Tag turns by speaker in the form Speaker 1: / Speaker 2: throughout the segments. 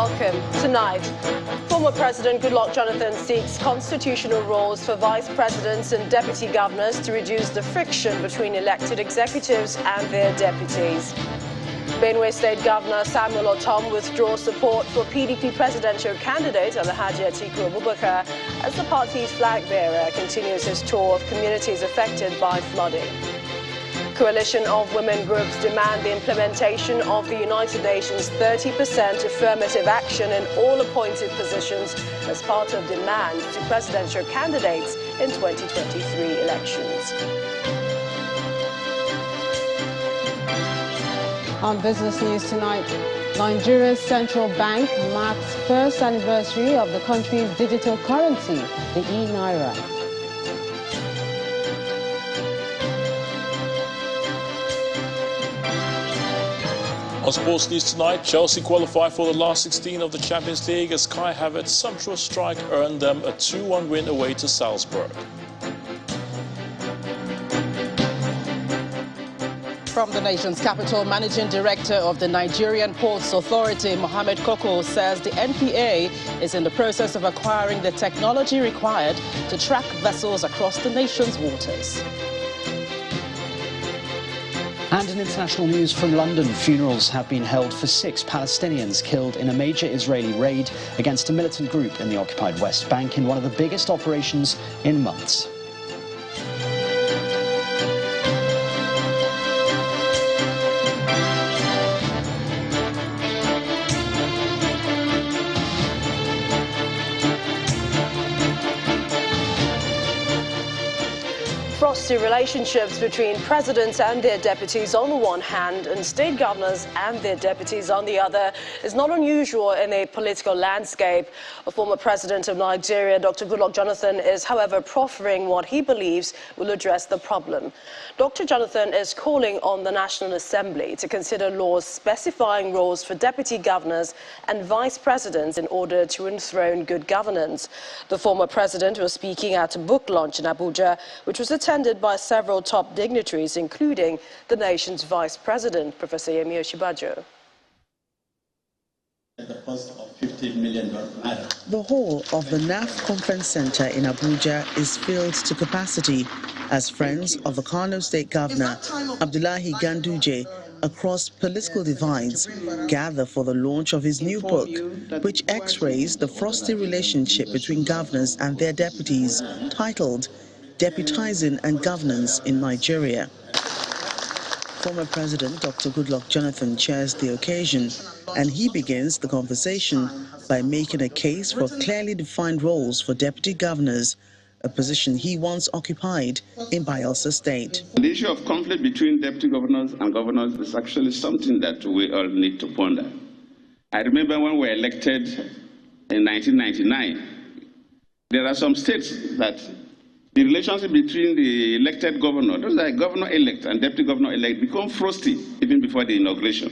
Speaker 1: Welcome. Tonight, former President Goodluck Jonathan seeks constitutional roles for vice presidents and deputy governors to reduce the friction between elected executives and their deputies. Benue State Governor Samuel Ortom withdraws support for PDP presidential candidate Alhaji Atiku Abubakar as the party's flag bearer continues his tour of communities affected by flooding. Coalition of women groups demand the implementation of the United Nations 30% affirmative action in all appointed positions as part of demand to presidential candidates in 2023 elections.
Speaker 2: On business news tonight, Nigeria's central bank marks first anniversary of the country's digital currency, the e-naira.
Speaker 3: On sports news tonight, Chelsea qualified for the last 16 of the Champions League as Kai Havertz's sumptuous strike earned them a 2-1 win away to Salzburg.
Speaker 4: From the nation's capital, Managing Director of the Nigerian Ports Authority, Mohammed Koko, says the NPA is in the process of acquiring the technology required to track vessels across the nation's waters.
Speaker 5: And in international news from London, funerals have been held for 6 Palestinians killed in a major Israeli raid against a militant group in the occupied West Bank in one of the biggest operations in months.
Speaker 1: Frosty relationships between presidents and their deputies on the one hand and state governors and their deputies on the other is not unusual in a political landscape. A former president of Nigeria, Dr. Goodluck Jonathan, is however proffering what he believes will address the problem. Dr. Jonathan is calling on the National Assembly to consider laws specifying roles for deputy governors and vice presidents in order to enthrone good governance. The former president was speaking at a book launch in Abuja, which was attended by several top dignitaries, including the nation's vice president, Professor Yemi Osinbajo.
Speaker 6: The hall of the NAF Conference Center in Abuja is filled to capacity as friends of the Kano State Governor, Abdullahi Ganduje, across political divides, gather for the launch of his new book, which x-rays the frosty relationship between governors and their deputies, titled Deputizing and Governance in Nigeria. Former President Dr. Goodluck Jonathan chairs the occasion, and he begins the conversation by making a case for clearly defined roles for deputy governors, a position he once occupied in Bayelsa State.
Speaker 7: The issue of conflict between deputy governors and governors is actually something that we all need to ponder. I remember when we were elected in 1999, there are some states that the relationship between the elected governor, those are governor-elect and deputy governor-elect, become frosty even before the inauguration.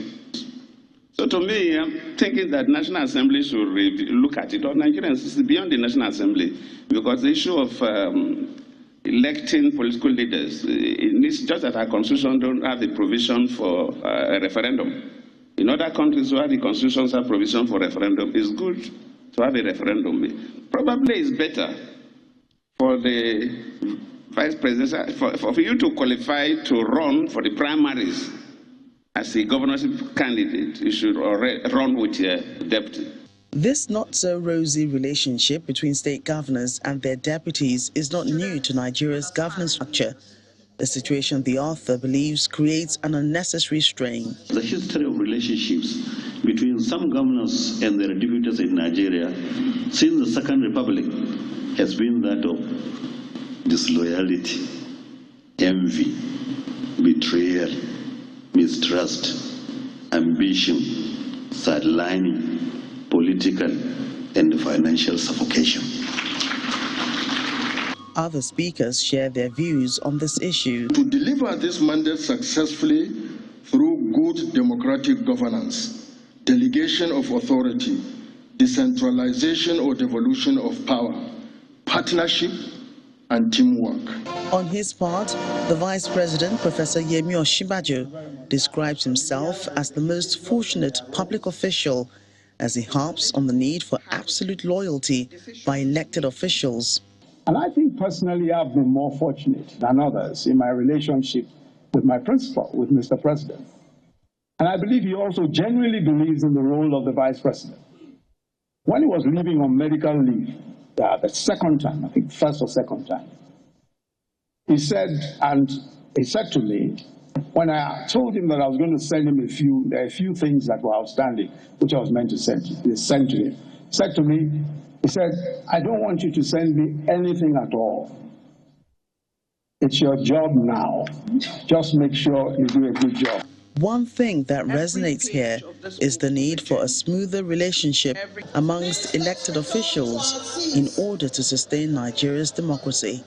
Speaker 7: So to me, I'm thinking that National Assembly should look at it, or Nigerians, this is beyond the National Assembly, because the issue of electing political leaders, it needs, just that our constitution don't have the provision for a referendum. In other countries where the constitutions have provision for referendum, it's good to have a referendum. Probably it's better for the vice president, for you to qualify to run for the primaries as a governorship candidate, you should run with your deputy.
Speaker 6: This not-so-rosy relationship between state governors and their deputies is not new to Nigeria's governance structure, a situation the author believes creates an unnecessary strain.
Speaker 8: The history of relationships between some governors and their deputies in Nigeria since the Second Republic has been that of disloyalty, envy, betrayal, mistrust, ambition, sidelining, political and financial suffocation.
Speaker 6: Other speakers share their views on this issue.
Speaker 9: To deliver this mandate successfully through good democratic governance, delegation of authority, decentralization or devolution of power, partnership and teamwork.
Speaker 6: On his part, the Vice President, Professor Yemi Osinbajo, describes himself as the most fortunate public official as he harps on the need for absolute loyalty by elected officials.
Speaker 10: And I think personally I've been more fortunate than others in my relationship with my principal, with Mr. President. And I believe he also genuinely believes in the role of the Vice President. When he was leaving on medical leave, the second time, I think first or second time, he said to me, when I told him that I was going to send him a few things that were outstanding, which I was meant to send to him, he said to me, he said, I don't want you to send me anything at all. It's your job now. Just make sure you do a good job.
Speaker 6: One thing that resonates here is the need for a smoother relationship amongst elected officials in order to sustain Nigeria's democracy.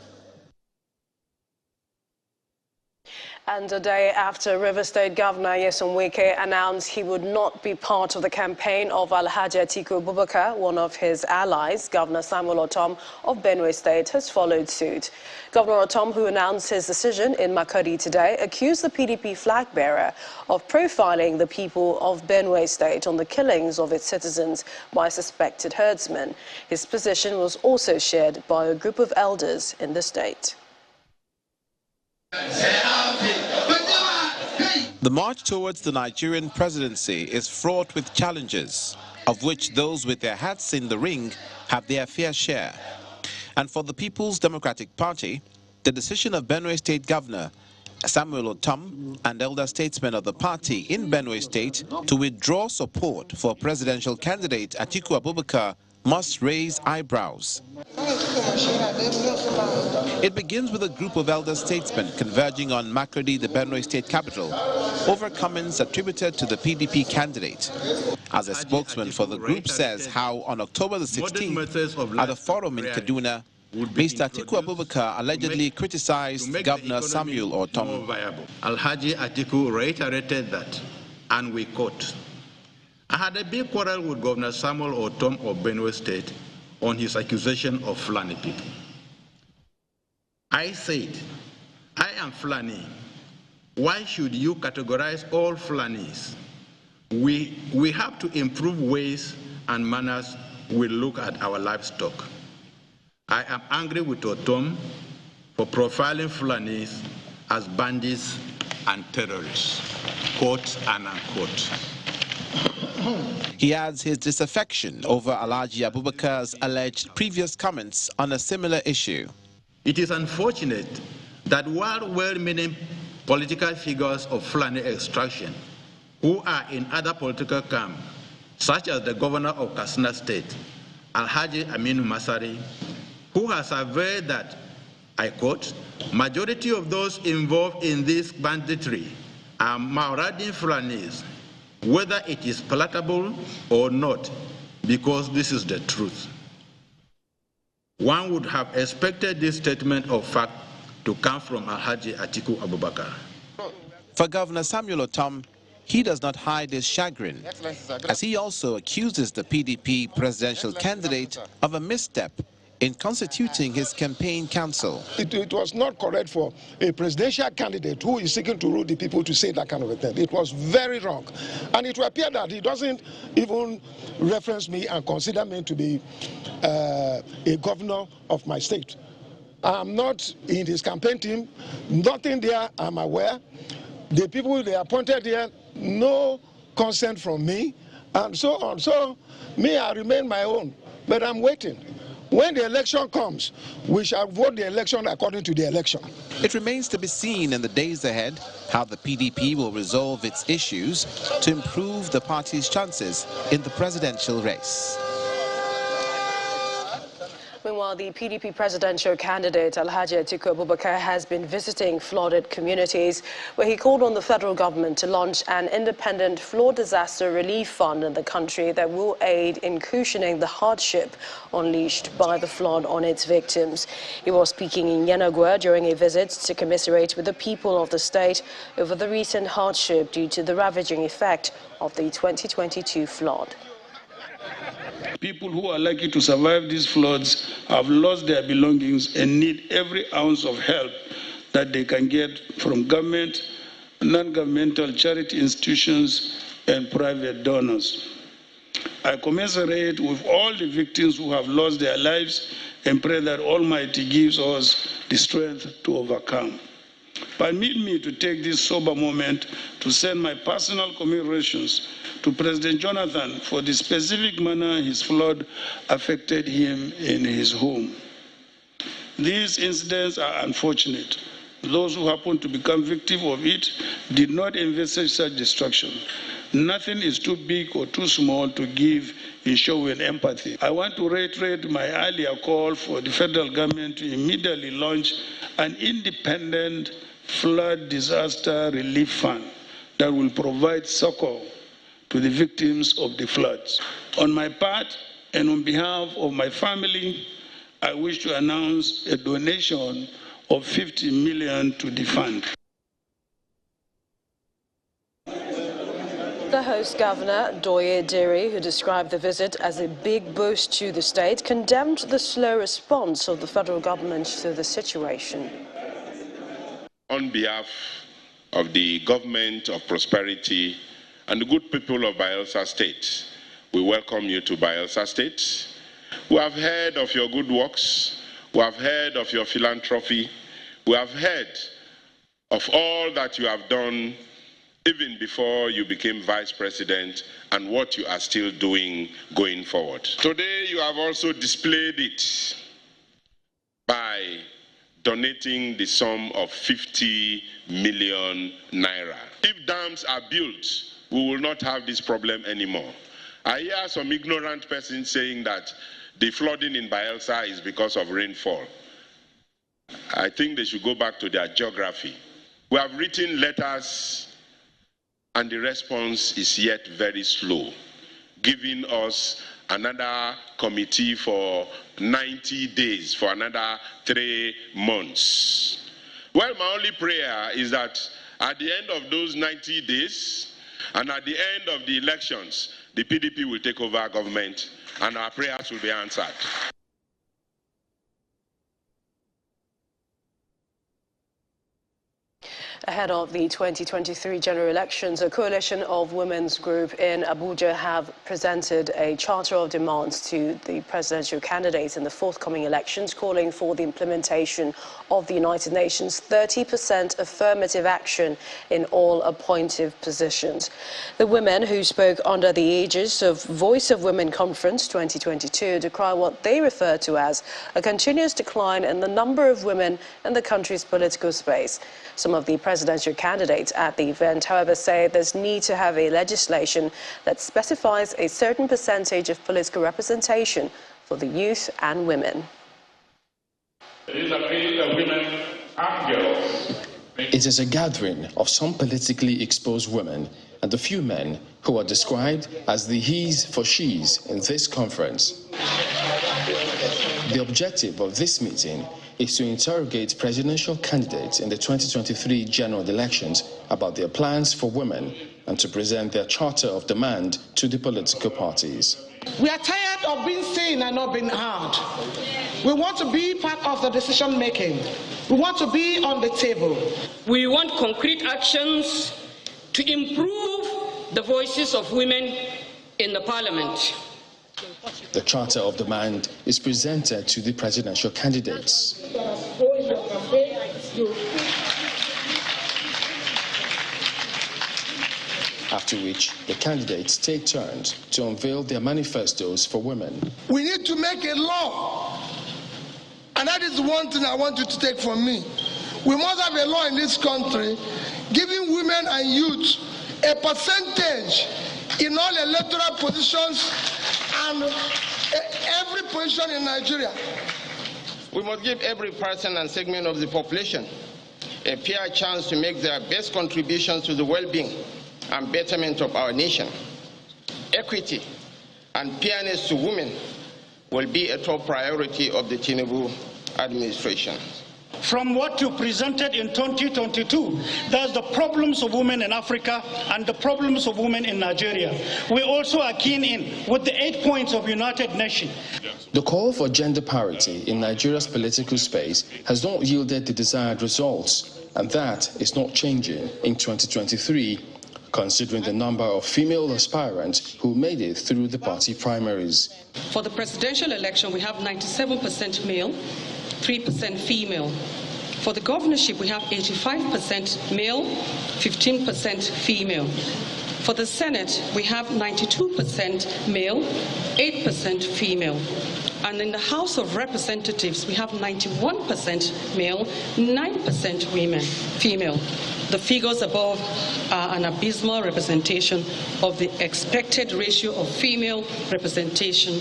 Speaker 1: And a day after Rivers State Governor Nyesom Wike announced he would not be part of the campaign of Alhaji Atiku Abubakar, one of his allies, Governor Samuel Ortom of Benue State, has followed suit. Governor Ortom, who announced his decision in Makurdi today, accused the PDP flag bearer of profiling the people of Benue State on the killings of its citizens by suspected herdsmen. His position was also shared by a group of elders in the state.
Speaker 11: The march towards the Nigerian presidency is fraught with challenges, of which those with their hats in the ring have their fair share. And for the People's Democratic Party, the decision of Benue State Governor Samuel Ortom and elder statesmen of the party in Benue State to withdraw support for presidential candidate Atiku Abubakar must raise eyebrows. It begins with a group of elder statesmen converging on Makurdi, the Benue State capital, over comments attributed to the PDP candidate. As a spokesman for the group says how on October the 16th, at a forum in Kaduna, Mr. Atiku Abubakar allegedly criticized Governor Samuel Ortom.
Speaker 12: Alhaji Atiku reiterated that, and we quote, I had a big quarrel with Governor Samuel Ortom of Benue State on his accusation of Fulani people. I said, I am Fulani. Why should you categorize all Fulanis? We have to improve ways and manners we look at our livestock. I am angry with Ortom for profiling Fulanis as bandits and terrorists, quote and unquote.
Speaker 11: He adds his disaffection over Alhaji Abubakar's alleged previous comments on a similar issue.
Speaker 12: It is unfortunate that while well-meaning political figures of Fulani extraction who are in other political camps, such as the governor of Katsina State, Alhaji Aminu Masari, who has averred that, I quote, majority of those involved in this banditry are marauding Fulanis, whether it is palatable or not, because this is the truth. One would have expected this statement of fact to come from Alhaji Atiku Abubakar.
Speaker 11: For Governor Samuel Ortom, he does not hide his chagrin, as he also accuses the PDP presidential candidate of a misstep in constituting his campaign council.
Speaker 13: It was not correct for a presidential candidate who is seeking to rule the people to say that kind of a thing. It was very wrong. And it will appear that he doesn't even reference me and consider me to be a governor of my state. I'm not in his campaign team, nothing there I'm aware. The people they appointed here, no consent from me, and so on. So me, I remain my own, but I'm waiting. When the election comes, we shall vote the election according to the election.
Speaker 11: It remains to be seen in the days ahead how the PDP will resolve its issues to improve the party's chances in the presidential race.
Speaker 1: Meanwhile, the PDP presidential candidate Alhaji Atiku Abubakar has been visiting flooded communities, where he called on the federal government to launch an independent flood disaster relief fund in the country that will aid in cushioning the hardship unleashed by the flood on its victims. He was speaking in Yenagoa during a visit to commiserate with the people of the state over the recent hardship due to the ravaging effect of the 2022 flood.
Speaker 14: People who are likely to survive these floods have lost their belongings and need every ounce of help that they can get from government, non-governmental charity institutions, and private donors. I commiserate with all the victims who have lost their lives and pray that Almighty gives us the strength to overcome. Permit me to take this sober moment to send my personal commiserations to President Jonathan for the specific manner his flood affected him in his home. These incidents are unfortunate. Those who happen to become victims of it did not envisage such destruction. Nothing is too big or too small to give in showing empathy. I want to reiterate my earlier call for the federal government to immediately launch an independent flood disaster relief fund that will provide succor to the victims of the floods. On my part and on behalf of my family, I wish to announce a donation of 50 million to the fund.
Speaker 1: The host governor, Doye Diri, who described the visit as a big boost to the state, condemned the slow response of the federal government to the situation.
Speaker 15: On behalf of the government of prosperity and the good people of Bayelsa State, we welcome you to Bayelsa State. We have heard of your good works. We have heard of your philanthropy. We have heard of all that you have done even before you became vice president and what you are still doing going forward. Today you have also displayed it by donating the sum of 50 million naira. If dams are built, we will not have this problem anymore. I hear some ignorant person saying that the flooding in Bayelsa is because of rainfall. I think they should go back to their geography. We have written letters and the response is yet very slow, giving us another committee for 90 days, for another 3 months. Well, my only prayer is that at the end of those 90 days and at the end of the elections, the PDP will take over government and our prayers will be answered.
Speaker 1: Ahead of the 2023 general elections, a coalition of women's groups in Abuja have presented a charter of demands to the presidential candidates in the forthcoming elections, calling for the implementation of the United Nations 30% affirmative action in all appointive positions. The women, who spoke under the aegis of Voice of Women Conference 2022, decry what they refer to as a continuous decline in the number of women in the country's political space. Some of the presidential candidates at the event, however, say there's need to have a legislation that specifies a certain percentage of political representation for the youth and women.
Speaker 16: It is a case that women and girls.
Speaker 17: It is a gathering of some politically exposed women and a few men who are described as the he's for she's in this conference. The objective of this meeting is to interrogate presidential candidates in the 2023 general elections about their plans for women and to present their charter of demand to the political parties.
Speaker 18: We are tired of being seen and not being heard. We want to be part of the decision making. We want to be on the table.
Speaker 19: We want concrete actions to improve the voices of women in the parliament.
Speaker 17: The charter of demand is presented to the presidential candidates. After which, the candidates take turns to unveil their manifestos for women.
Speaker 13: We need to make a law. And that is one thing I want you to take from me. We must have a law in this country giving women and youth a percentage in all electoral positions and every position in Nigeria.
Speaker 20: We must give every person and segment of the population a fair chance to make their best contributions to the well-being and betterment of our nation. Equity and fairness to women will be a top priority of the Tinubu administration.
Speaker 21: From what you presented in 2022, there's the problems of women in Africa and the problems of women in Nigeria. We also are keen in with the 8 points of United Nations.
Speaker 17: The call for gender parity in Nigeria's political space has not yielded the desired results, and that is not changing in 2023. considering the number of female aspirants who made it through the party primaries.
Speaker 2: For the presidential election, we have 97% male, 3% female. For the governorship, we have 85% male, 15% female. For the Senate, we have 92% male, 8% female. And in the House of Representatives, we have 91% male, 9% female. The figures above are an abysmal representation of the expected ratio of female representation.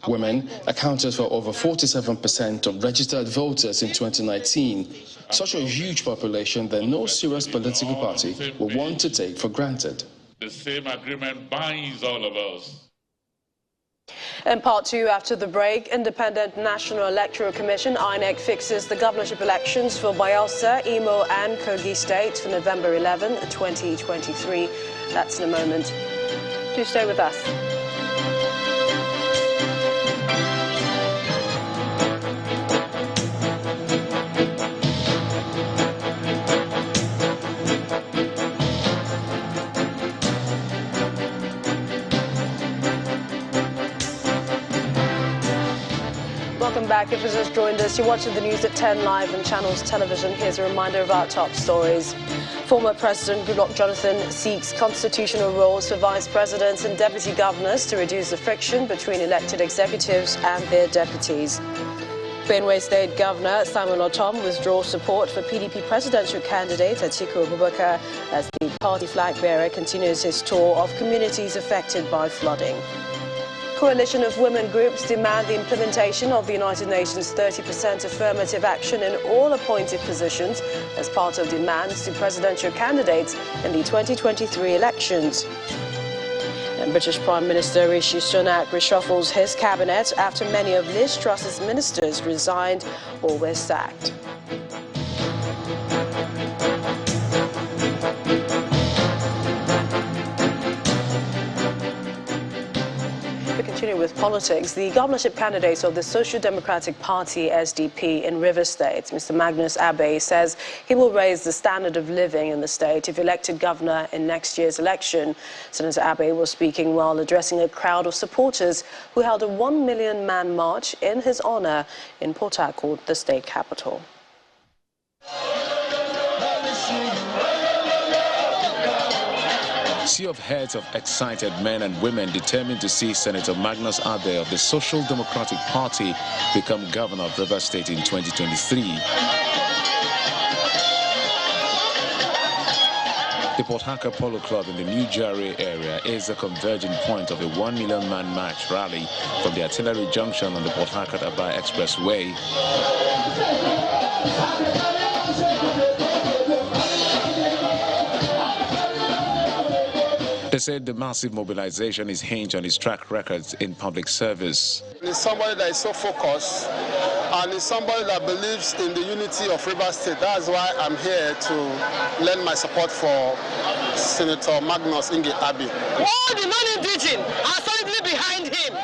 Speaker 17: Women accounted for over 47% of registered voters in 2019, such a huge population that no serious political party will want to take for granted.
Speaker 16: The same agreement binds all of us.
Speaker 1: In part two, after the break, Independent National Electoral Commission INEC fixes the governorship elections for Bayelsa, Imo and Kogi states for November 11, 2023. That's in a moment. Do stay with us. Welcome back. If you just joined us, you're watching the news at 10 live on Channels Television. Here's a reminder of our top stories. Former President Goodluck Jonathan seeks constitutional roles for vice presidents and deputy governors to reduce the friction between elected executives and their deputies. Benue State Governor Simon Ortom withdraws support for PDP presidential candidate Atiku Abubakar as the party flag bearer continues his tour of communities affected by flooding. Coalition of women groups demand the implementation of the United Nations 30% affirmative action in all appointed positions as part of demands to presidential candidates in the 2023 elections. And British Prime Minister Rishi Sunak reshuffles his cabinet after many of Liz Truss's ministers resigned or were sacked. With politics, the governorship candidate of the Social Democratic Party, SDP, in Rivers State, Mr. Magnus Abe, says he will raise the standard of living in the state if elected governor in next year's election. Senator Abe was speaking while addressing a crowd of supporters who held a 1 million man march in his honor in Port Harcourt, the state capital.
Speaker 11: Sea of heads of excited men and women determined to see Senator Magnus Abe of the Social Democratic Party become governor of Rivers State in 2023. The Port Harcourt Polo Club in the New Jari area is the converging point of a 1 million man march rally from the Artillery Junction on the Port Harcourt-Aba Expressway. They said the massive mobilization is hinged on his track records in public service.
Speaker 22: He's somebody that is so focused, and he's somebody that believes in the unity of Rivers State. That's why I'm here to lend my support for Senator Magnus Abe.
Speaker 23: All the non-indigenous are solidly behind him,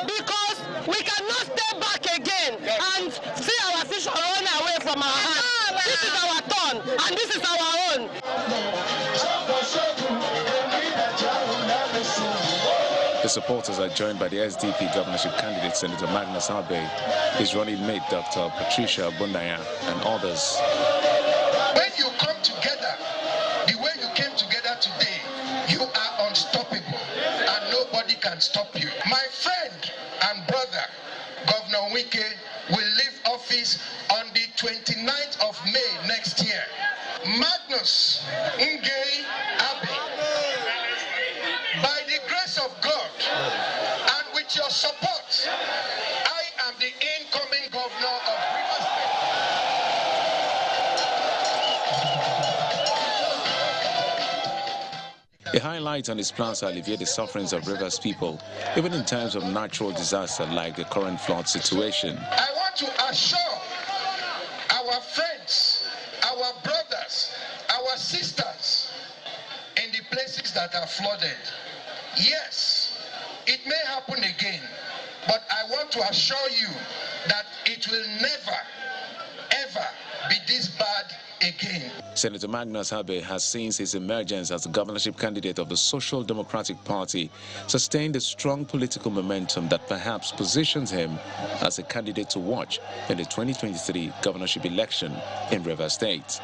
Speaker 23: because we cannot step back again and see our vision run away from our hands. This is our turn, and this is our own.
Speaker 11: The supporters are joined by the SDP governorship candidate, Senator Magnus Abe, his running mate, Dr. Patricia Bundaya, and others.
Speaker 24: When you come together, the way you came together today, you are unstoppable, and nobody can stop you. My friend and brother, Governor Wike, will leave office on the 29th of May next year. Magnus Abe, by the grace of God and with your support, I am the incoming governor of Rivers
Speaker 11: State. A highlight on his plans to alleviate the sufferings of Rivers people, even in times of natural disaster like the current flood situation.
Speaker 24: I want to assure our friends, our brothers, our sisters in the places that are flooded. Yes, it may happen again, but I want to assure you that it will never, ever be this bad again.
Speaker 11: Senator Magnus Abe has, since his emergence as the governorship candidate of the Social Democratic Party, sustained a strong political momentum that perhaps positions him as a candidate to watch in the 2023 governorship election in Rivers State.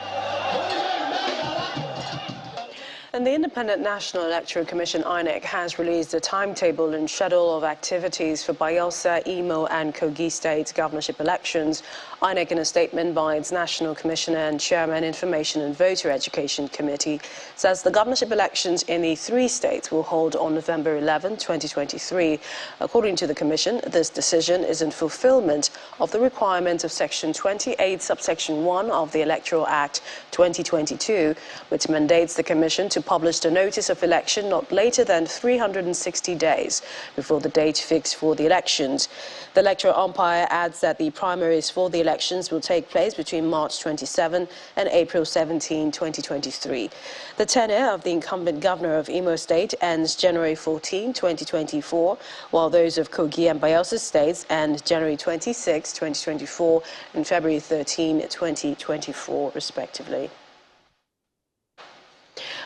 Speaker 1: And the Independent National Electoral Commission INEC has released a timetable and schedule of activities for Bayelsa, Imo and Kogi State governorship elections. INEC, in a statement by its National Commissioner and Chairman, Information and Voter Education Committee, says the governorship elections in the three states will hold on November 11, 2023. According to the Commission, this decision is in fulfillment of the requirement of Section 28, subsection 1 of the Electoral Act 2022, which mandates the Commission to publish the notice of election not later than 360 days before the date fixed for the elections. The electoral umpire adds that the primaries for the elections will take place between March 27 and April 17, 2023. The tenure of the incumbent governor of Imo State ends January 14, 2024, while those of Kogi and Bayelsa States end January 26, 2024 and February 13, 2024, respectively.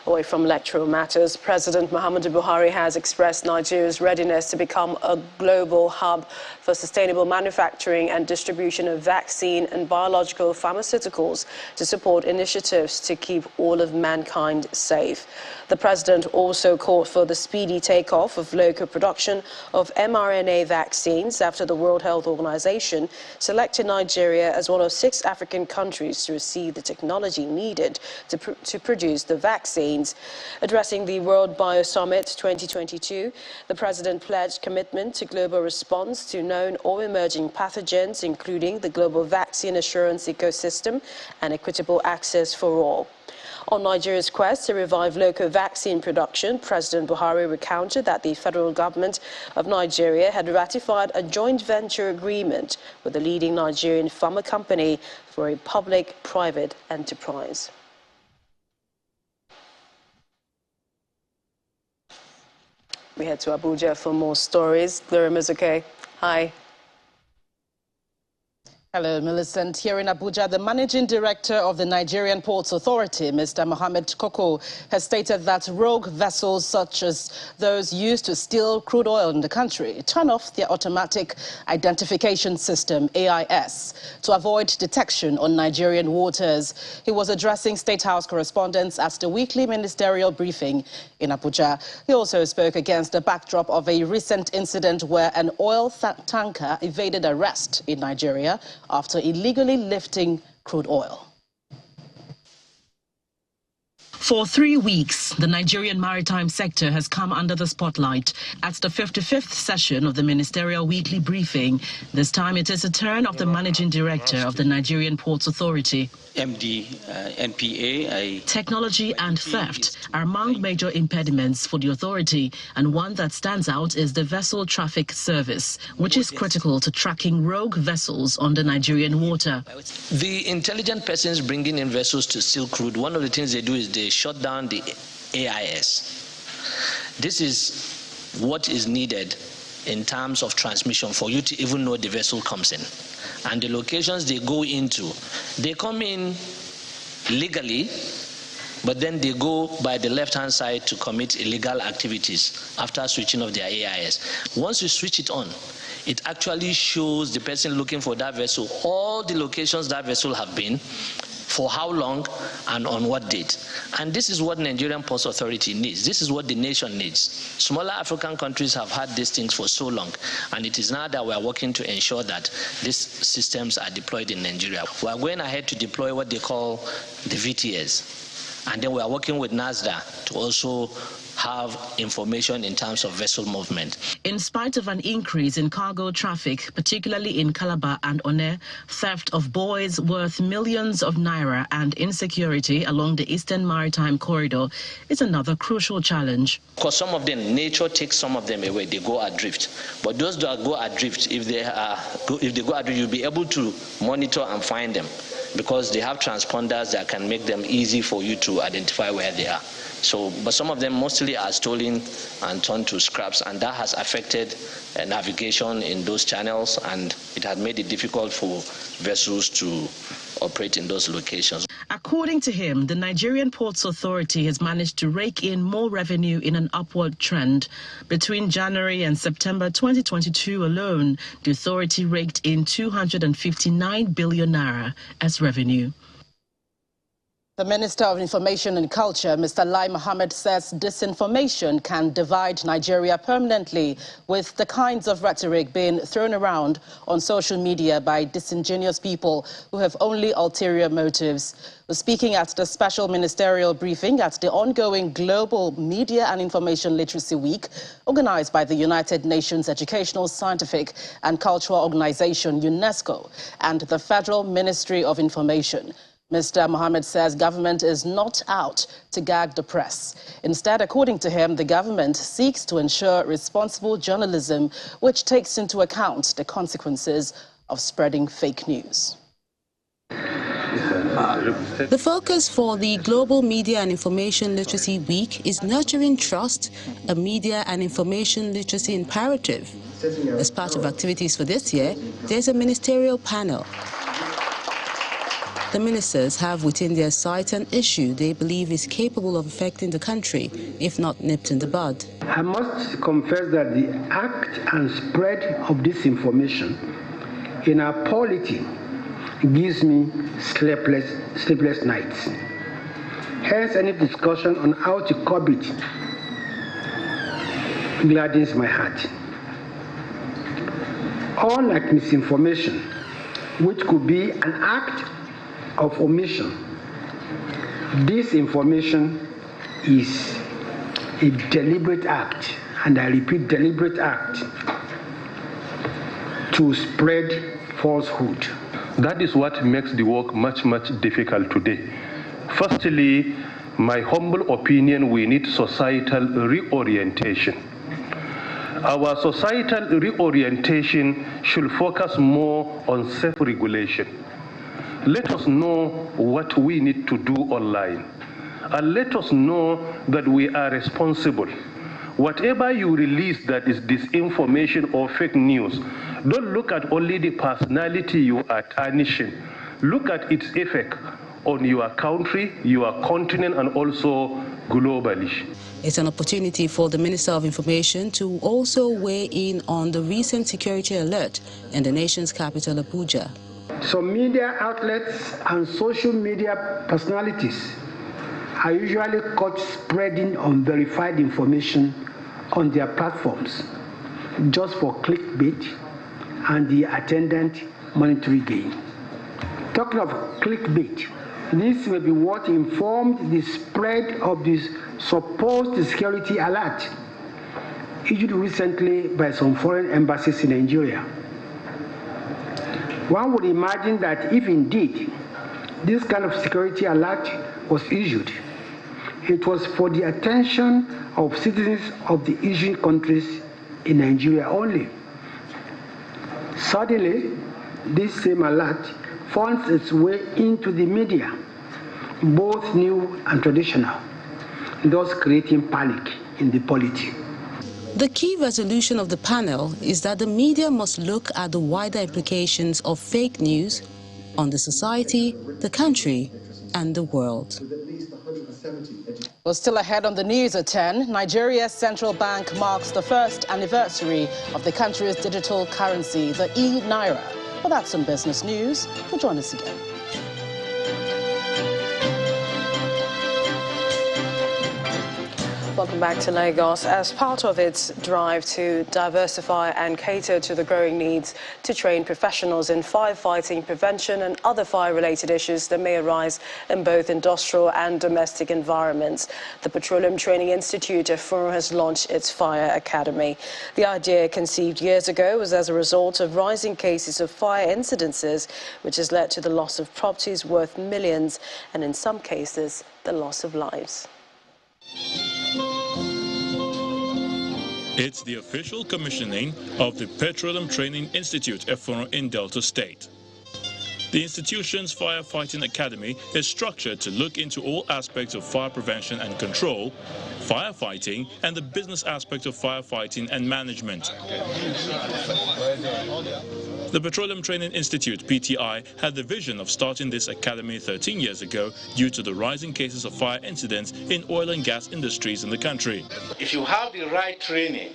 Speaker 1: Away from electoral matters, President Muhammadu Buhari has expressed Nigeria's readiness to become a global hub for sustainable manufacturing and distribution of vaccine and biological pharmaceuticals to support initiatives to keep all of mankind safe. The president also called for the speedy takeoff of local production of mRNA vaccines after the World Health Organization selected Nigeria as one of 6 African countries to receive the technology needed to produce the vaccine. Addressing the World Bio Summit 2022, the president pledged commitment to global response to known or emerging pathogens, including the global vaccine assurance ecosystem and equitable access for all. On Nigeria's quest to revive local vaccine production, President Buhari recounted that the federal government of Nigeria had ratified a joint venture agreement with the leading Nigerian pharma company for a public-private enterprise. We head to Abuja for more stories. Gloria Mizuke, hi.
Speaker 3: Hello, Millicent. Here in Abuja, the managing director of the Nigerian Ports Authority, Mr. Mohammed Koko, has stated that rogue vessels such as those used to steal crude oil in the country turn off their automatic identification system, AIS, to avoid detection on Nigerian waters. He was addressing State House correspondents at the weekly ministerial briefing in Abuja. He also spoke against the backdrop of a recent incident where an oil tanker evaded arrest in Nigeria after illegally lifting crude oil. For 3 weeks, the Nigerian maritime sector has come under the spotlight at the 55th session of the ministerial weekly briefing. This time it is a turn of the managing director of the Nigerian Ports Authority.
Speaker 4: MD, NPA.
Speaker 3: Technology and theft are among major impediments for the authority, and one that stands out is the vessel traffic service, which is critical to tracking rogue vessels on the Nigerian water.
Speaker 4: The intelligent persons bringing in vessels to steal crude, one of the things they do is they shut down the AIS. This is what is needed in terms of transmission for you to even know the vessel comes in. And the locations they go into, they come in legally, but then they go by the left-hand side to commit illegal activities after switching off their AIS. Once you switch it on, it actually shows the person looking for that vessel all the locations that vessel have been, for how long, and on what date. And this is what Nigerian Ports Authority needs. This is what the nation needs. Smaller African countries have had these things for so long, and it is now that we are working to ensure that these systems are deployed in Nigeria. We are going ahead to deploy what they call the VTS, and then we are working with NASDA to also have information in terms of vessel movement.
Speaker 3: In spite of an increase in cargo traffic, particularly in Calabar and Onne, theft of buoys worth millions of naira and insecurity along the Eastern Maritime Corridor is another crucial challenge.
Speaker 4: Because some of them, nature takes some of them away, they go adrift. But those that go adrift, if they go adrift, you'll be able to monitor and find them, because they have transponders that can make them easy for you to identify where they are. So, but some of them mostly are stolen and turned to scraps, and that has affected navigation in those channels, and it has made it difficult for vessels to operate in those locations.
Speaker 3: According to him, the Nigerian Ports Authority has managed to rake in more revenue in an upward trend. Between January and September 2022 alone, the authority raked in 259 billion naira as revenue. The Minister of Information and Culture, Mr. Lai Mohammed, says disinformation can divide Nigeria permanently, with the kinds of rhetoric being thrown around on social media by disingenuous people who have only ulterior motives. Speaking at the special ministerial briefing at the ongoing Global Media and Information Literacy Week, organized by the United Nations Educational, Scientific and Cultural Organization, UNESCO, and the Federal Ministry of Information, Mr. Mohammed says government is not out to gag the press. Instead, according to him, the government seeks to ensure responsible journalism, which takes into account the consequences of spreading fake news.
Speaker 5: The focus for the Global Media and Information Literacy Week is nurturing trust, a media and information literacy imperative. As part of activities for this year, there's a ministerial panel. The ministers have within their sight an issue they believe is capable of affecting the country, if not nipped in the bud.
Speaker 7: I must confess that the act and spread of disinformation in our polity gives me sleepless nights. Hence, any discussion on how to curb it gladdens my heart. Unlike misinformation, which could be an act of omission, disinformation is a deliberate act, and I repeat, deliberate act, to spread falsehood.
Speaker 8: That is what makes the work much difficult today. Firstly, my humble opinion, we need societal reorientation. Our societal reorientation should focus more on self-regulation. Let us know what we need to do online, and let us know that we are responsible. Whatever you release that is disinformation or fake news, don't look at only the personality you are tarnishing. Look at its effect on your country, your continent, and also globally.
Speaker 5: It's an opportunity for the Minister of Information to also weigh in on the recent security alert in the nation's capital, Abuja.
Speaker 7: Some media outlets and social media personalities are usually caught spreading unverified information on their platforms just for clickbait and the attendant monetary gain. Talking of clickbait, this may be what informed the spread of this supposed security alert issued recently by some foreign embassies in Nigeria. One would imagine that if indeed this kind of security alert was issued, it was for the attention of citizens of the issuing countries in Nigeria only. Suddenly, this same alert finds its way into the media, both new and traditional, thus creating panic in the polity.
Speaker 5: The key resolution of the panel is that the media must look at the wider implications of fake news on the society, the country, and the world.
Speaker 3: Well, still ahead on the news at 10, Nigeria's central bank marks the first anniversary of the country's digital currency, the e-Naira. Well, that's some business news. We'll join us again.
Speaker 1: Welcome back to Lagos. As part of its drive to diversify and cater to the growing needs to train professionals in firefighting, prevention and other fire-related issues that may arise in both industrial and domestic environments, the Petroleum Training Institute has launched its Fire Academy. The idea, conceived years ago, was as a result of rising cases of fire incidences, which has led to the loss of properties worth millions and, in some cases, the loss of lives.
Speaker 9: It's the official commissioning of the Petroleum Training Institute in Delta State.
Speaker 6: The institution's firefighting academy is structured to look into all aspects of fire prevention and control, firefighting, and the business aspect of firefighting and management. The Petroleum Training Institute, PTI, had the vision of starting this academy 13 years ago due to the rising cases of fire incidents in oil and gas industries in the country.
Speaker 9: If you have the right training,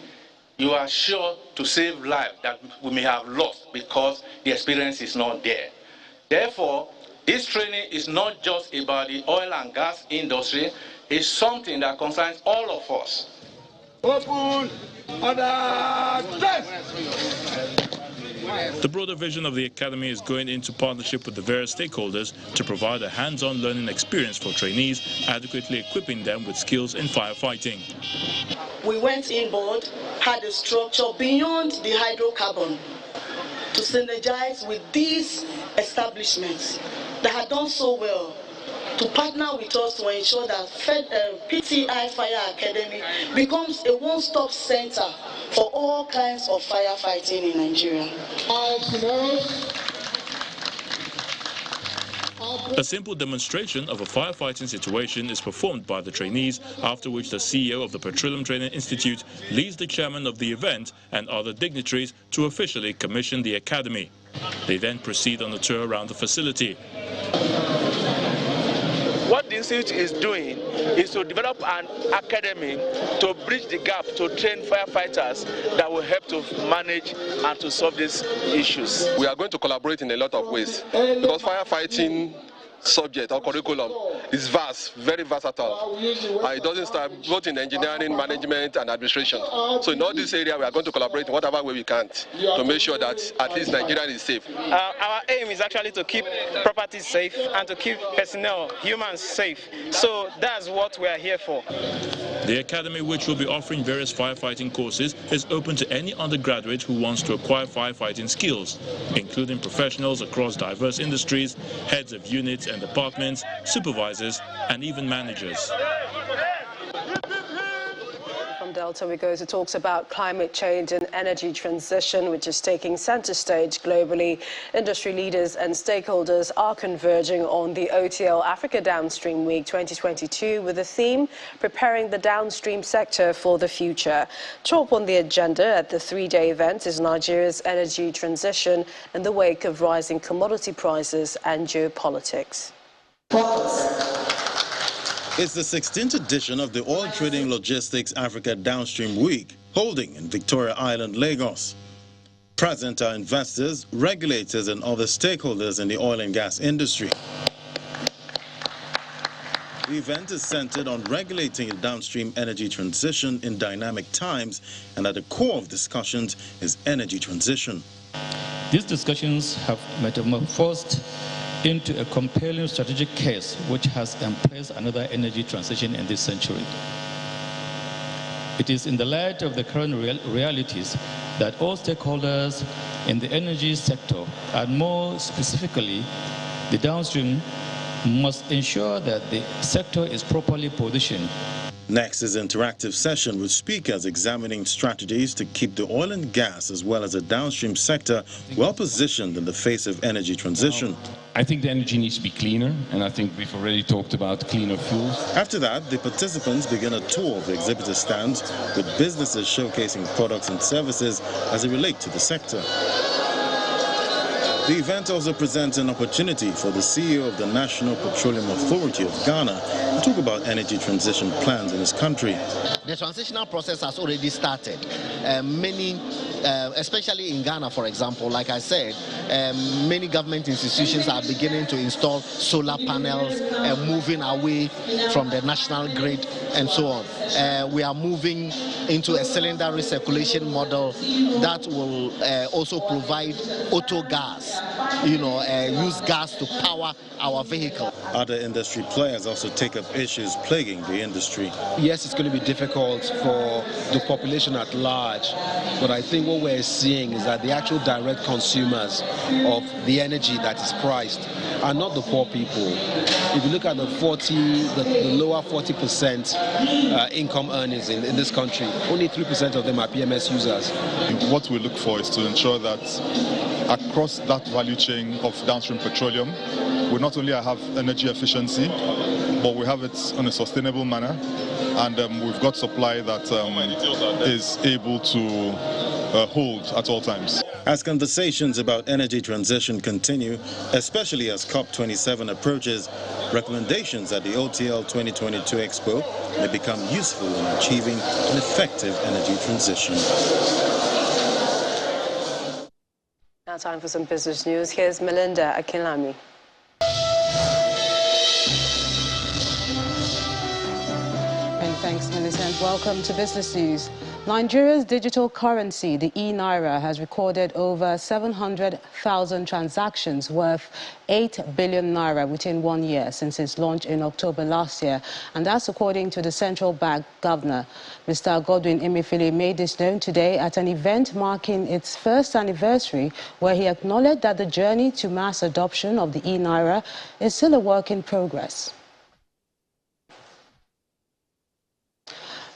Speaker 9: you are sure to save lives that we may have lost because the experience is not there. Therefore, this training is not just about the oil and gas industry, it's something that concerns all of us.
Speaker 10: Open, order, stress.
Speaker 6: The broader vision of the academy is going into partnership with the various stakeholders to provide a hands-on learning experience for trainees, adequately equipping them with skills in firefighting.
Speaker 12: We went inboard, had a structure beyond the hydrocarbon to synergize with these establishments that had done so well, to partner with us to ensure that PTI Fire Academy becomes a one-stop center for all kinds of firefighting in Nigeria.
Speaker 6: A simple demonstration of a firefighting situation is performed by the trainees, after which the CEO of the Petroleum Training Institute leads the chairman of the event and other dignitaries to officially commission the academy. They then proceed on a tour around the facility.
Speaker 25: What the institute is doing is to develop an academy to bridge the gap, to train firefighters that will help to manage and to solve these issues.
Speaker 22: We are going to collaborate in a lot of ways because firefighting subject or curriculum is vast, very versatile. It doesn't start both in engineering, management and administration. So in all this area we are going to collaborate in whatever way we can to make sure that at least Nigeria is safe.
Speaker 25: Our aim is actually to keep property safe and to keep personnel, humans safe. So that's what we are here for.
Speaker 6: The academy, which will be offering various firefighting courses, is open to any undergraduate who wants to acquire firefighting skills, including professionals across diverse industries, heads of units and departments, supervisors, and even managers.
Speaker 1: From Delta, we go to talks about climate change and energy transition, which is taking center stage globally. Industry leaders and stakeholders are converging on the OTL Africa Downstream Week 2022 with the theme, Preparing the Downstream Sector for the Future. Top on the agenda at the three-day event is Nigeria's energy transition in the wake of rising commodity prices and geopolitics.
Speaker 26: It's the 16th edition of the Oil Trading Logistics Africa Downstream Week, holding in Victoria Island, Lagos. Present are investors, regulators, and other stakeholders in the oil and gas industry. The event is centered on regulating a downstream energy transition in dynamic times, and at the core of discussions is energy transition.
Speaker 27: These discussions have metamorphosed into a compelling strategic case which has embraced another energy transition in this century. It is in the light of the current realities that all stakeholders in the energy sector, and more specifically the downstream, must ensure that the sector is properly positioned.
Speaker 26: Next is an interactive session with speakers examining strategies to keep the oil and gas as well as the downstream sector well positioned in the face of energy transition.
Speaker 28: I think the energy needs to be cleaner, and I think we've already talked about cleaner fuels.
Speaker 26: After that, the participants begin a tour of the exhibitor stands with businesses showcasing products and services as they relate to the sector. The event also presents an opportunity for the CEO of the National Petroleum Authority of Ghana to talk about energy transition plans in his country.
Speaker 29: The transitional process has already started. Many, especially in Ghana, for example, like I said, many government institutions are beginning to install solar panels and moving away from the national grid and so on. We are moving into a cylinder recirculation model that will also provide auto gas, use gas to power our vehicle.
Speaker 26: Other industry players also take up issues plaguing the industry.
Speaker 30: Yes, it's going to be difficult for the population at large, but I think what we're seeing is that the actual direct consumers of the energy that is priced are not the poor people. If you look at the lower 40% income earners in this country, only 3% of them are PMS users.
Speaker 31: What we look for is to ensure that
Speaker 2: across that value chain of downstream petroleum. We not only have energy efficiency, but we have it in a sustainable manner, and we've got supply that is able to hold at all times.
Speaker 26: As conversations about energy transition continue, especially as COP27 approaches, recommendations at the OTL 2022 Expo may become useful in achieving an effective energy transition.
Speaker 1: Now time for some business news. Here's Melinda Akinlami.
Speaker 5: Thanks, Melissa, and welcome to Business News. Nigeria's digital currency, the e-Naira, has recorded over 700,000 transactions worth 8 billion naira within 1 year since its launch in October last year. And that's according to the central bank governor. Mr. Godwin Emefiele made this known today at an event marking its first anniversary, where he acknowledged that the journey to mass adoption of the e-Naira is still a work in progress.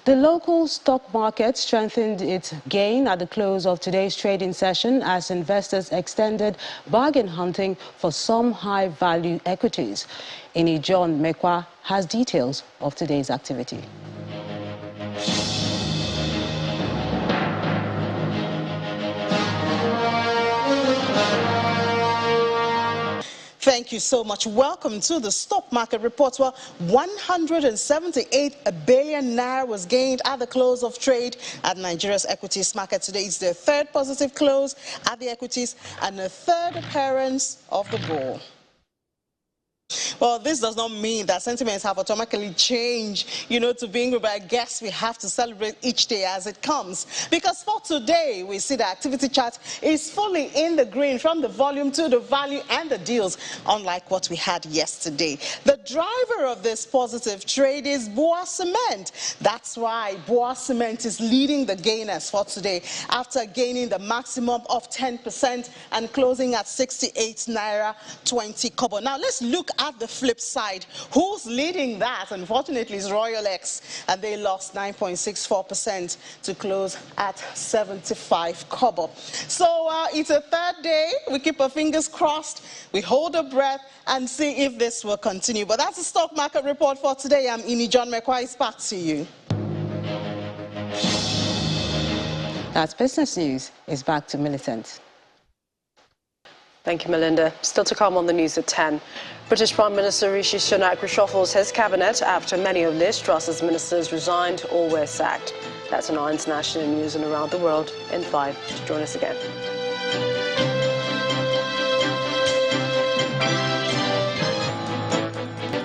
Speaker 5: The local stock market strengthened its gain at the close of today's trading session as investors extended bargain hunting for some high-value equities. Ini John Mekwa has details of today's activity.
Speaker 13: Thank you so much. Welcome to the stock market report. Well, 178 billion naira was gained at the close of trade at Nigeria's equities market today. It's the third positive close at the equities and the third appearance of the bull. Well, this does not mean that sentiments have automatically changed, to being good, but I guess we have to celebrate each day as it comes. Because for today, we see the activity chart is fully in the green from the volume to the value and the deals, unlike what we had yesterday. The driver of this positive trade is Boa Cement. That's why Boa Cement is leading the gainers for today after gaining the maximum of 10% and closing at 68 naira 20 kobo. Now, let's look at the flip side. Who's leading that? Unfortunately, is Royal X, and they lost 9.64% to close at 75 kobo. So it's a third day. We keep our fingers crossed. We hold our breath and see if this will continue. But that's the stock market report for today. I'm Ini John Mekwa. It's back to you.
Speaker 5: That's Business News. It's back to Millicent.
Speaker 1: Thank you, Melinda. Still to come on the news at 10. British Prime Minister Rishi Sunak reshuffles his cabinet after many of Liz Truss's ministers resigned or were sacked. That's on our international news and around the world in 5. Join us again.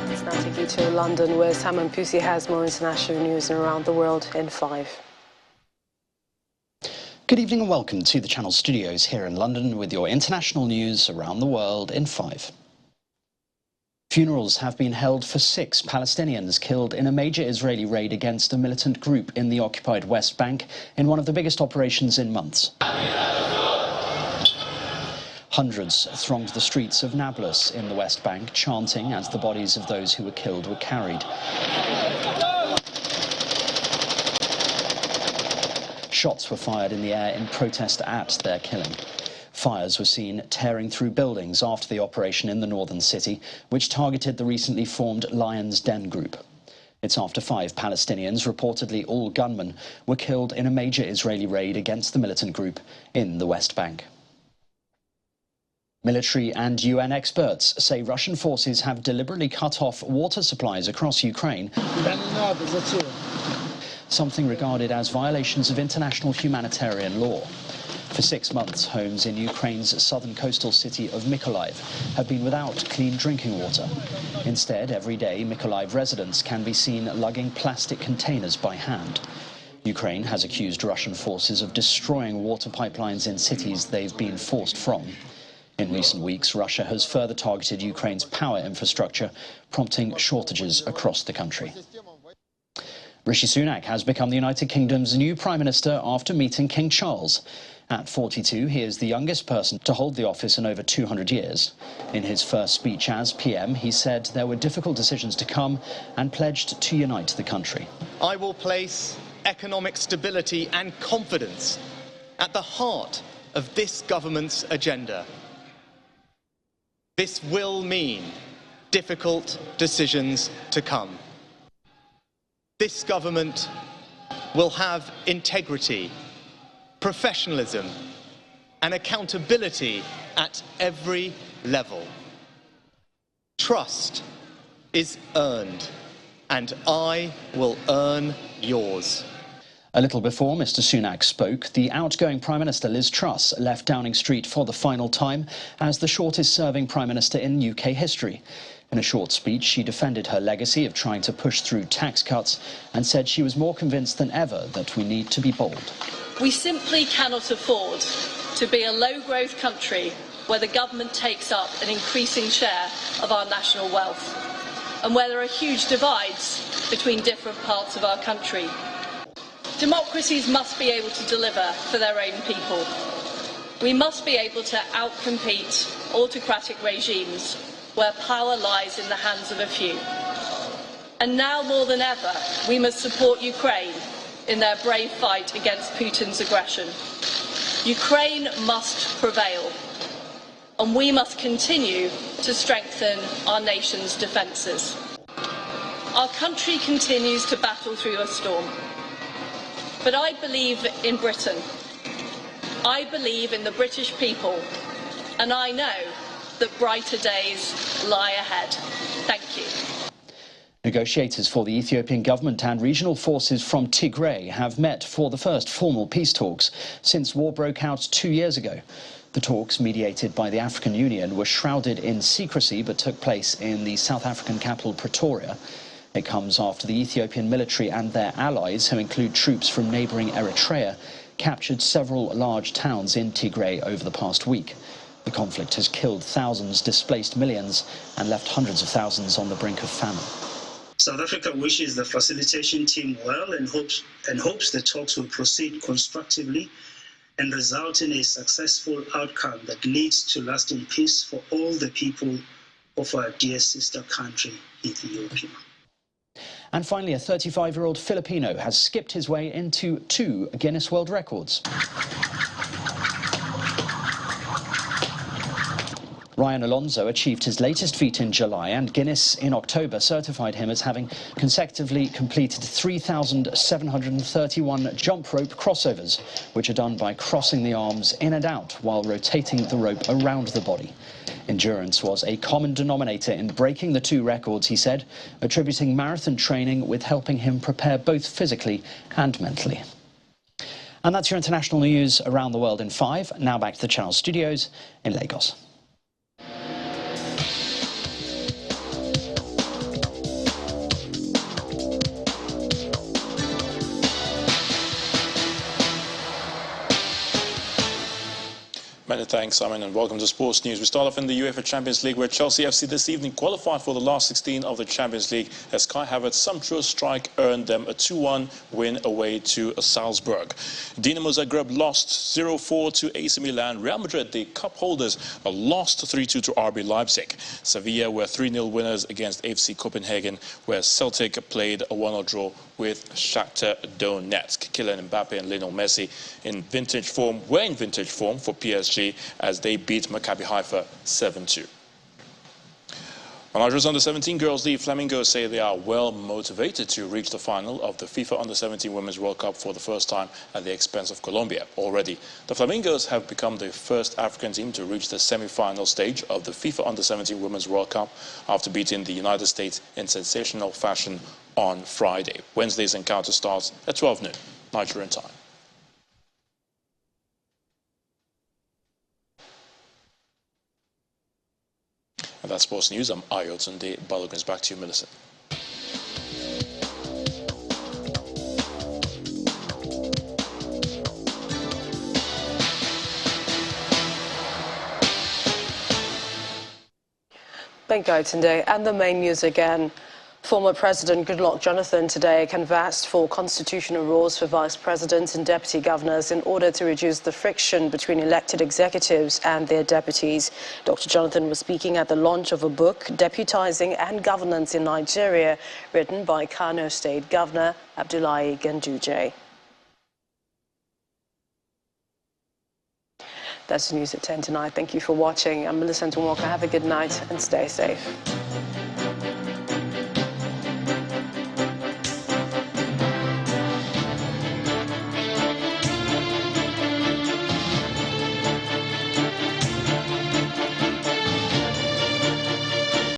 Speaker 1: Let's now take you to London, where Simon Pusi has more international news and around the world in 5.
Speaker 14: Good evening and welcome to the Channel Studios here in London with your international news around the world in 5. Funerals have been held for 6 Palestinians killed in a major Israeli raid against a militant group in the occupied West Bank in one of the biggest operations in months. Hundreds thronged the streets of Nablus in the West Bank, chanting as the bodies of those who were killed were carried. Shots were fired in the air in protest at their killing. Fires were seen tearing through buildings after the operation in the northern city, which targeted the recently formed Lion's Den group. It's after 5 Palestinians, reportedly all gunmen, were killed in a major Israeli raid against the militant group in the West Bank. Military and UN experts say Russian forces have deliberately cut off water supplies across Ukraine, something regarded as violations of international humanitarian law. For 6 months, homes in Ukraine's southern coastal city of Mykolaiv have been without clean drinking water. Instead, every day, Mykolaiv residents can be seen lugging plastic containers by hand. Ukraine has accused Russian forces of destroying water pipelines in cities they've been forced from. In recent weeks, Russia has further targeted Ukraine's power infrastructure, prompting shortages across the country. Rishi Sunak has become the United Kingdom's new Prime Minister after meeting King Charles. At 42, he is the youngest person to hold the office in over 200 years. In his first speech as PM, he said there were difficult decisions to come and pledged to unite the country.
Speaker 15: I will place economic stability and confidence at the heart
Speaker 11: of this government's agenda. This will mean difficult decisions to come. This government will have integrity, professionalism, and accountability at every level. Trust is earned, and I will earn yours.
Speaker 14: A little before Mr Sunak spoke, the outgoing Prime Minister Liz Truss left Downing Street for the final time as the shortest-serving Prime Minister in UK history. In a short speech, she defended her legacy of trying to push through tax cuts and said she was more convinced than ever that we need to be bold.
Speaker 15: We simply cannot afford to be a low-growth country where the government takes up an increasing share of our national wealth and where there are huge divides between different parts of our country. Democracies must be able to deliver for their own people. We must be able to outcompete autocratic regimes where power lies in the hands of a few. And now more than ever, we must support Ukraine in their brave fight against Putin's aggression. Ukraine must prevail, and we must continue to strengthen our nation's defences. Our country continues to battle through a storm. But I believe in Britain. I believe in the British people, and I know that brighter days lie ahead. Thank you.
Speaker 14: Negotiators for the Ethiopian government and regional forces from Tigray have met for the first formal peace talks since war broke out 2 years ago. The talks, mediated by the African Union, were shrouded in secrecy but took place in the South African capital Pretoria. It comes after the Ethiopian military and their allies, who include troops from neighbouring Eritrea, captured several large towns in Tigray over the past week. The conflict has killed thousands, displaced millions, and left hundreds of thousands on the brink of famine.
Speaker 16: South Africa wishes the facilitation team well and hopes the talks will proceed constructively and result in a successful outcome that leads to lasting peace for all the people of our dear sister country, Ethiopia.
Speaker 14: And finally, a 35-year-old Filipino has skipped his way into 2 Guinness World Records. Ryan Alonso achieved his latest feat in July, and Guinness in October certified him as having consecutively completed 3,731 jump rope crossovers, which are done by crossing the arms in and out while rotating the rope around the body. Endurance was a common denominator in breaking the 2 records, he said, attributing marathon training with helping him prepare both physically and mentally. And that's your international news around the world in 5. Now back to the Channel studios in Lagos.
Speaker 6: Many thanks, Simon, and welcome to Sports News. We start off in the UEFA Champions League, where Chelsea FC this evening qualified for the last 16 of the Champions League as Kai Havertz's sumptuous strike earned them a 2-1 win away to Salzburg. Dinamo Zagreb lost 0-4 to AC Milan. Real Madrid, the cup holders, lost 3-2 to RB Leipzig. Sevilla were 3-0 winners against FC Copenhagen, where Celtic played a 1-0 draw with Shakhtar Donetsk. Kylian Mbappe and Lionel Messi were in vintage form for PSG as they beat Maccabi Haifa 7-2. On Nigeria's Under-17 Girls League, Flamingos say they are well motivated to reach the final of the FIFA Under-17 Women's World Cup for the first time at the expense of Colombia. Already, the Flamingos have become the first African team to reach the semi-final stage of the FIFA Under-17 Women's World Cup after beating the United States in sensational fashion on Friday. Wednesday's encounter starts at 12 noon, Nigerian time. And that's Sports News. I'm Ayo Tunde. Balogun's back to you, Millicent.
Speaker 1: Thank you, Tunde. And the main news again. Former President Goodluck Jonathan today canvassed for constitutional rules for vice presidents and deputy governors in order to reduce the friction between elected executives and their deputies. Dr. Jonathan was speaking at the launch of a book, Deputizing and Governance in Nigeria, written by Kano State Governor Abdullahi Ganduje. That's the news at 10 tonight. Thank you for watching. I'm Millicent Walker. Have a good night and stay safe.